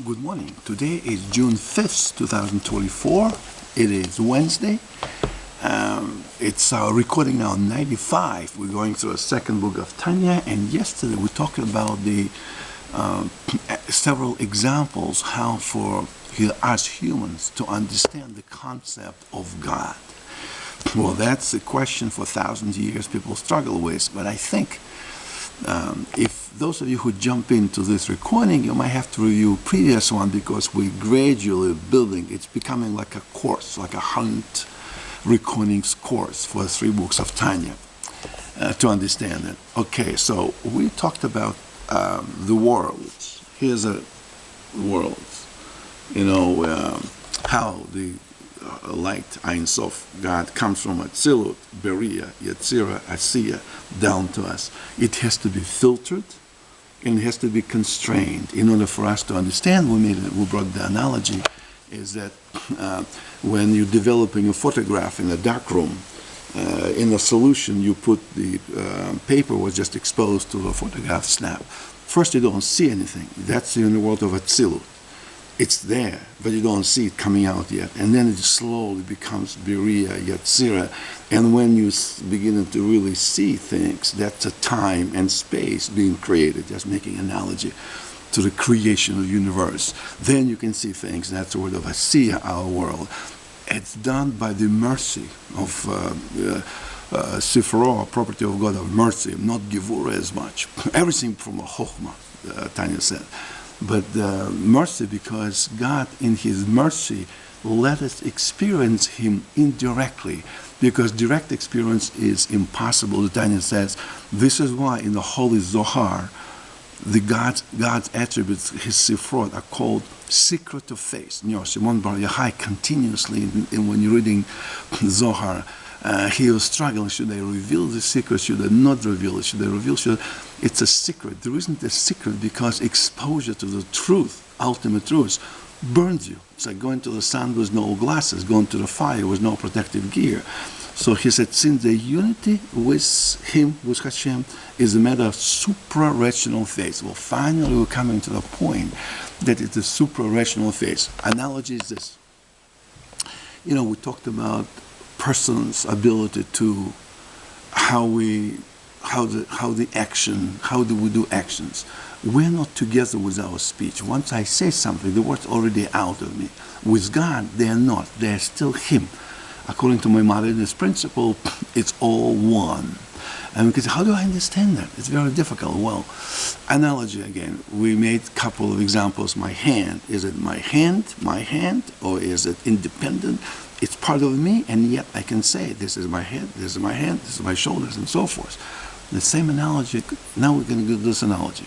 Good morning. Today is June 5th, 2024. It is Wednesday. It's our recording now 95. We're going through a second book of Tanya, and yesterday we talked about the several examples how for us humans to understand the concept of God. Well, that's a question for thousands of years people struggle with, but I think if those of you who jump into this recording, you might have to review previous one because we're gradually building. It's becoming like a course, like a 100 recordings course for 3 books of Tanya to understand it. Okay, so we talked about the worlds. Here's a world. How the light, Ein Sof, God comes from Atzilut, Beriya, Yetzira, Assiya, down to us. It has to be filtered and it has to be constrained. In order for us to understand, we brought the analogy, is that when you're developing a photograph in a dark room, in a solution you put the paper was just exposed to the photograph snap. First you don't see anything. That's in the world of Atzilut. It's there, but you don't see it coming out yet. And then it slowly becomes Beriya, Yetzira. And when you begin to really see things, that's a time and space being created, just making analogy to the creation of the universe. Then you can see things. That's the word of Assiya, our world. It's done by the mercy of Sifro, property of God, of mercy, not Gevura as much. Everything from a Chokhmah, Tanya said. But mercy, because God in His mercy let us experience Him indirectly, because direct experience is impossible. Tanya says, this is why in the Holy Zohar, the God's attributes, His Sifrot, are called secret of face. Shimon Bar Yochai continuously, when you're reading Zohar, he was struggling. Should I reveal the secret? Should I not reveal it? Should I reveal? It's a secret. There isn't a secret because exposure to the truth, ultimate truth, burns you. It's like going to the sun with no glasses, going to the fire with no protective gear. So he said, since the unity with Him, with Hashem, is a matter of supra-rational faith. Well, finally we're coming to the point that it's a supra-rational faith. Analogy is this. We talked about person's ability to how do we do actions. We're not together with our speech. Once I say something, the word's already out of me. With God, they're not. They're still Him. According to my Maimonides principle, it's all one. And we can say, how do I understand that? It's very difficult. Well, analogy again. We made a couple of examples. My hand. Is it my hand, or is it independent? It's part of me, and yet I can say, this is my head, this is my hand, this is my shoulders, and so forth. The same analogy. Now we're going to do this analogy.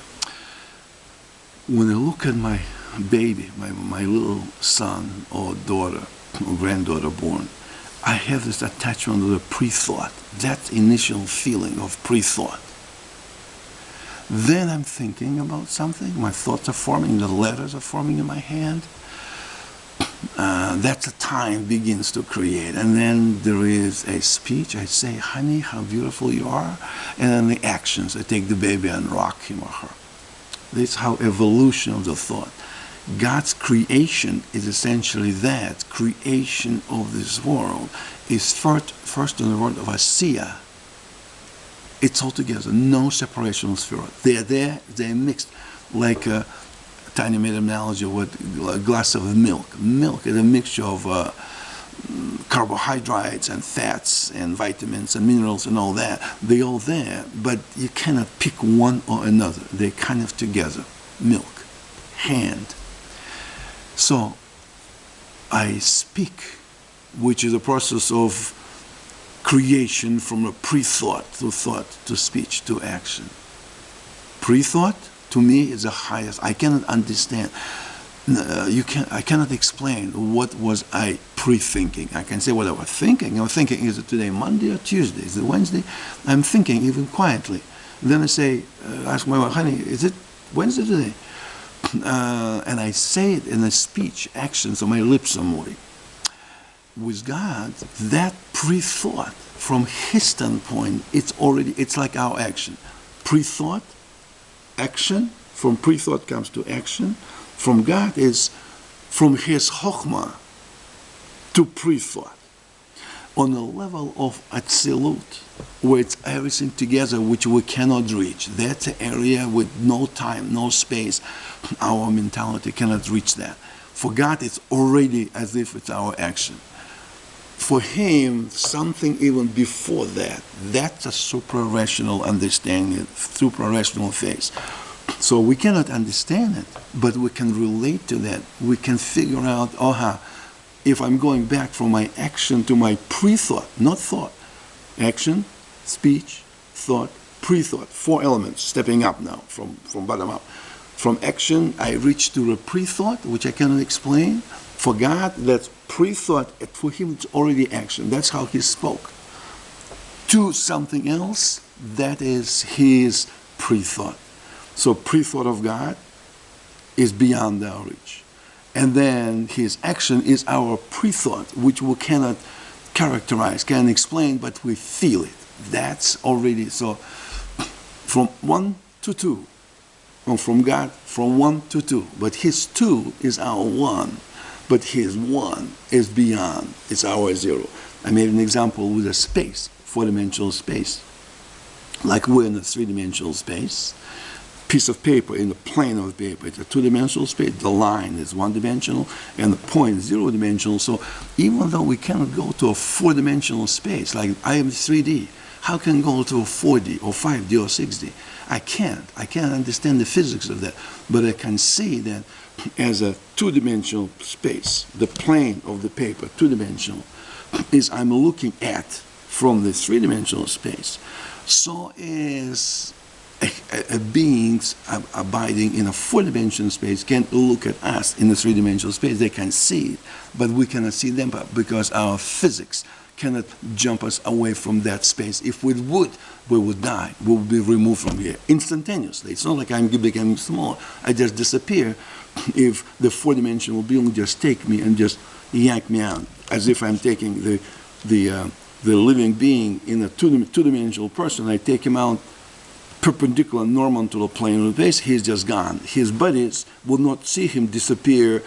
When I look at my baby, my little son or daughter or granddaughter born, I have this attachment to the pre-thought, that initial feeling of pre-thought. Then I'm thinking about something, my thoughts are forming, the letters are forming in my hand. That's a time begins to create, and then there is a speech. I say, honey, how beautiful you are, and then the actions. I take the baby and rock him or her. This is how evolution of the thought. God's creation is essentially that. Creation of this world is first in the word of Assiya. It's all together, no separation of spirit. They're there, they're mixed, like Tanya made an analogy with a glass of milk. Milk is a mixture of carbohydrates and fats and vitamins and minerals and all that. They're all there, but you cannot pick one or another. They're kind of together. Milk, hand. So I speak, which is a process of creation from a pre-thought to thought to speech to action. Pre-thought, to me, is the highest. I cannot understand. I cannot explain what was I pre-thinking. I can say what I was thinking. I'm thinking, is it today Monday or Tuesday? Is it Wednesday? I'm thinking even quietly. Then I say, ask my wife, honey, is it Wednesday today? And I say it in a speech, action, so my lips are moving. With God, that pre-thought, from His standpoint, it's like our action. Pre-thought, action, from pre-thought comes to action, From God is from His Chokhmah to pre-thought. On the level of Atzilut, where it's everything together which we cannot reach. That's an area with no time, no space. Our mentality cannot reach that. For God, it's already as if it's our action. For Him, something even before that, that's a supra-rational understanding, supra-rational phase. So we cannot understand it, but we can relate to that. We can figure out, if I'm going back from my action to my pre-thought, not thought. Action, speech, thought, pre-thought. 4 elements, stepping up now, from bottom up. From action, I reach to a pre-thought, which I cannot explain. For God, that's pre-thought. For Him, it's already action. That's how He spoke. To something else, that is His pre-thought. So pre-thought of God is beyond our reach. And then His action is our pre-thought, which we cannot characterize, can't explain, but we feel it. That's already, so from 1 to 2, or from God, from 1 to 2. But His 2 is our 1, but His 1 is beyond, it's our 0. I made an example with a space, 4-dimensional space. Like we're in a 3-dimensional space. Piece of paper in the plane of paper, it's a 2-dimensional space. The line is 1-dimensional, and the point is 0-dimensional. So even though we cannot go to a 4-dimensional space, like I am 3D, how can I go to a 4D or 5D or 6D? I can't. I can't understand the physics of that. But I can see that as a 2-dimensional space, the plane of the paper, 2-dimensional, is I'm looking at from the 3-dimensional space. So is beings abiding in a 4-dimensional space can look at us in a 3-dimensional space. They can see it, but we cannot see them because our physics cannot jump us away from that space. If we would die. We would be removed from here instantaneously. It's not like I'm becoming small. I just disappear if the 4-dimensional being just take me and just yank me out, as if I'm taking the living being in a 2-dimensional person. I take him out perpendicular, normal to the plane of space. He's just gone. His buddies will not see him disappear,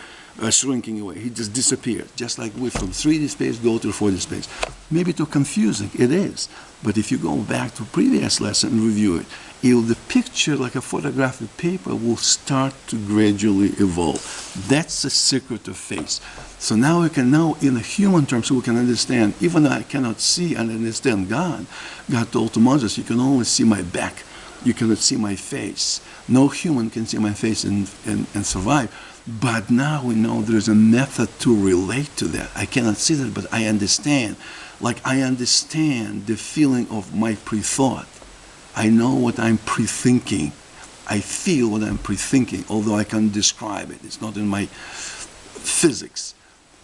shrinking away. He just disappeared, just like we from 3D space go to 4D space. Maybe too confusing, it is. But if you go back to previous lesson and review it, the picture, like a photographic paper, will start to gradually evolve. That's the secret of faith. So now we can know in a human terms, we can understand, even though I cannot see and understand God, God told to Moses, you can only see my back. You cannot see my face. No human can see my face and survive. But now we know there is a method to relate to that. I cannot see that, but I understand. Like I understand the feeling of my pre-thought. I know what I'm pre-thinking. I feel what I'm pre-thinking, although I can't describe it. It's not in my physics.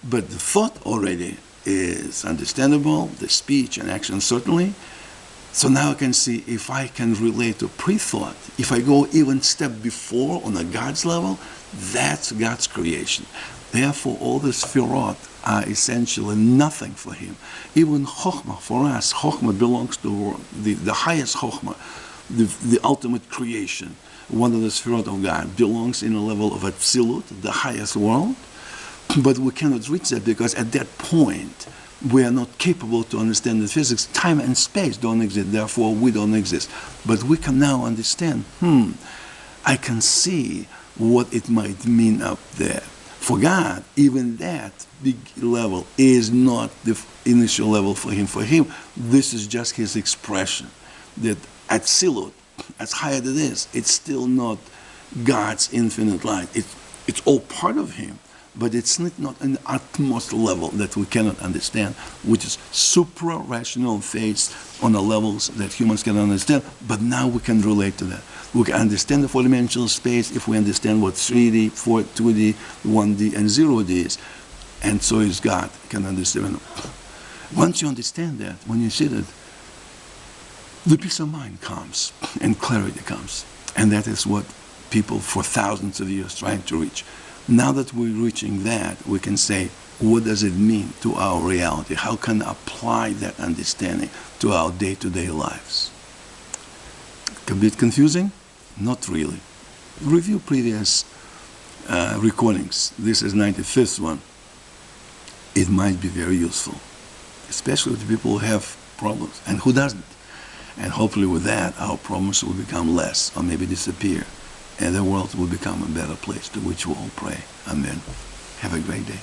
But the thought already is understandable, the speech and action certainly. So now I can see if I can relate to pre-thought, if I go even step before on a God's level, that's God's creation. Therefore, all the Sfirot are essentially nothing for Him. Even Chokhmah, for us, Chokhmah belongs to the highest Chokhmah, the ultimate creation. One of the Sfirot of God belongs in a level of Atzilut, the highest world. But we cannot reach that because at that point, we are not capable to understand the physics. Time and space don't exist, therefore we don't exist. But we can now understand, I can see what it might mean up there. For God, even that big level is not the initial level for Him. For Him, this is just His expression. That Atzilut, as high as it is, it's still not God's infinite light. It's all part of Him. But it's not an utmost level that we cannot understand, which is supra-rational phase on the levels that humans can understand, but now we can relate to that. We can understand the 4-dimensional space if we understand what 3D, 2D, 1D, and 0D is, and so is God, can understand. Once you understand that, when you see that, the peace of mind comes, and clarity comes, and that is what people for thousands of years trying to reach. Now that we're reaching that, we can say, what does it mean to our reality? How can I apply that understanding to our day-to-day lives? A bit confusing? Not really. Review previous recordings. This is 95th one. It might be very useful, especially to people who have problems, and who doesn't. And hopefully with that, our problems will become less, or maybe disappear, and the world will become a better place, to which we all pray. Amen. Have a great day.